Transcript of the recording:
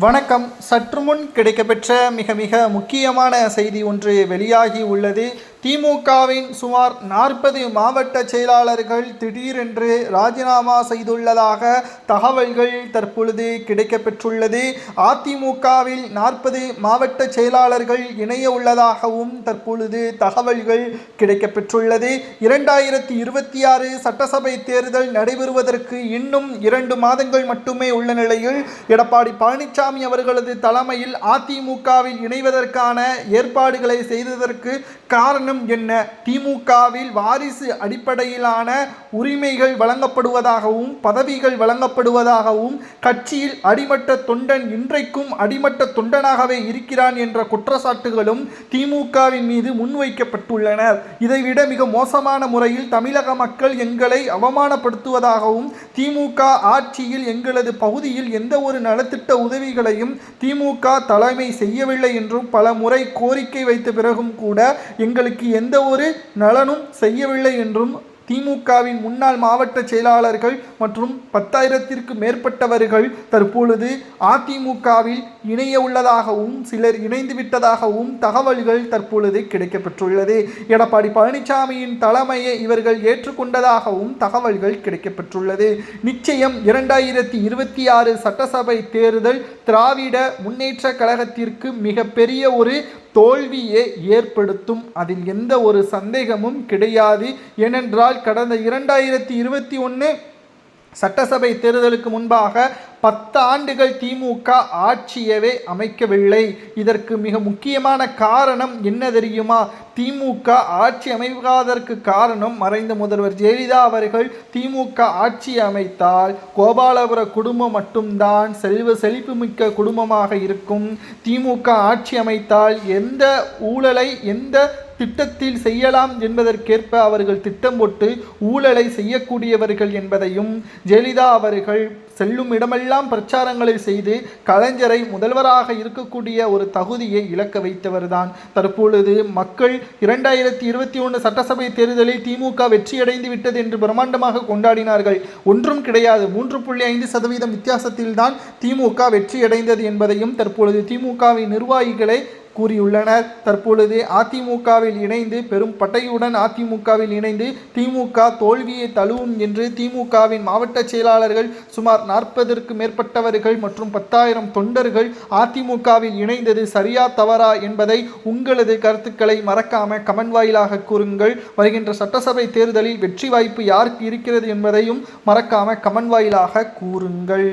வணக்கம். சற்று முன் கிடைக்கப்பெற்ற மிக முக்கியமான செய்தி ஒன்று வெளியாகி உள்ளது. திமுகவின் சுமார் 40 மாவட்ட செயலாளர்கள் திடீரென்று ராஜினாமா செய்துள்ளதாக தகவல்கள் தற்பொழுது கிடைக்கப்பெற்றுள்ளது. அதிமுகவில் 40 மாவட்ட செயலாளர்கள் இணைய உள்ளதாகவும் தற்பொழுது தகவல்கள் கிடைக்கப்பெற்றுள்ளது. 2026 சட்டசபை தேர்தல் நடைபெறுவதற்கு இன்னும் 2 மாதங்கள் மட்டுமே உள்ள நிலையில் எடப்பாடி பழனிசாமி அவர்களது தலைமையில் அதிமுகவில் இணைவதற்கான ஏற்பாடுகளை செய்ததற்கு காரணம் என்ன? திமுகவில் வாரிசு அடிப்படையிலான உரிமைகள் வழங்கப்படுவதாகவும் பதவிகள் வழங்கப்படுவதாகவும் கட்சியில் அடிமட்ட தொண்டன் இன்றைக்கும் அடிமட்ட தொண்டனாகவே இருக்கிறான் என்ற குற்றச்சாட்டுகளும் திமுகவின் மீது முன்வைக்கப்பட்டுள்ளன. இதைவிட மிக மோசமான முறையில் தமிழக மக்கள் எங்களை அவமானப்படுத்துவதாகவும் திமுக ஆட்சியில் எங்களது பகுதியில் எந்த ஒரு நலத்திட்ட உதவிகளையும் திமுக தலைமை செய்யவில்லை என்றும் பல முறை கோரிக்கை வைத்த பிறகும் கூட எங்களுக்கு எந்த ஒரு நலனும் செய்யவில்லை என்றும் திமுகவின் முன்னாள் மாவட்ட செயலாளர்கள் மற்றும் 10,000ற்கு மேற்பட்டவர்கள் தற்பொழுது அதிமுகவில் இணைய உள்ளதாகவும் சிலர் இணைந்துவிட்டதாகவும் தகவல்கள் தற்பொழுது கிடைக்கப்பெற்றுள்ளது. எடப்பாடி பழனிசாமியின் தலைமையை இவர்கள் ஏற்றுக்கொண்டதாகவும் தகவல்கள் கிடைக்கப்பெற்றுள்ளது. நிச்சயம் 2026 சட்டசபை தேர்தல் திராவிட முன்னேற்ற கழகத்திற்கு மிகப்பெரிய ஒரு தோல்வியை ஏற்படுத்தும். அதில் எந்த ஒரு சந்தேகமும் கிடையாது. ஏனென்றால் கடந்த 2021 சட்டசபை தேர்தலுக்கு முன்பாக 10 ஆண்டுகள் திமுக ஆட்சியவே அமைக்கவில்லை. இதற்கு மிக முக்கியமான காரணம் என்ன தெரியுமா? திமுக ஆட்சி அமைக்காததற்கு காரணம் மறைந்த முதல்வர் ஜெயலலிதா அவர்கள் திமுக ஆட்சி அமைத்தால் கோபாலபுர குடும்பம் மட்டும்தான் செல்வ செழிப்பு மிக்க குடும்பமாக இருக்கும். திமுக ஆட்சி அமைத்தால் எந்த ஊழலை எந்த திட்டத்தில் செய்யலாம் என்பதற்கேற்ப அவர்கள் திட்டம் போட்டு ஊழலை செய்யக்கூடியவர்கள் என்பதையும் ஜெயலலிதா அவர்கள் செல்லும் இடமெல்லாம் பிரச்சாரங்களை செய்து கலைஞரை முதல்வராக இருக்கக்கூடிய ஒரு தகுதியை இழக்க வைத்தவர்தான். தற்பொழுது மக்கள் 2021 சட்டசபை தேர்தலில் திமுக வெற்றியடைந்து விட்டது என்று பிரம்மாண்டமாக கொண்டாடினார்கள். ஒன்றும் கிடையாது. 3.5% வித்தியாசத்தில்தான் திமுக வெற்றியடைந்தது என்பதையும் தற்பொழுது திமுகவின் நிர்வாகிகளை கூறியுள்ளனர். தற்பொழுது அதிமுகவில் இணைந்து பெரும் பட்டையுடன் அதிமுகவில் இணைந்து திமுக தோல்வியை தழுவும் என்று திமுகவின் மாவட்ட செயலாளர்கள் சுமார் 40ற்கு மேற்பட்டவர்கள் மற்றும் 10,000 தொண்டர்கள் அதிமுகவில் இணைந்தது சரியா தவறா என்பதை உங்களது கருத்துக்களை மறக்காம கமெண்ட் வாயிலாக கூறுங்கள். வருகின்ற சட்டசபை தேர்தலில் வெற்றி வாய்ப்பு யாருக்கு இருக்கிறது என்பதையும் மறக்காம கமெண்ட் வாயிலாக கூறுங்கள்.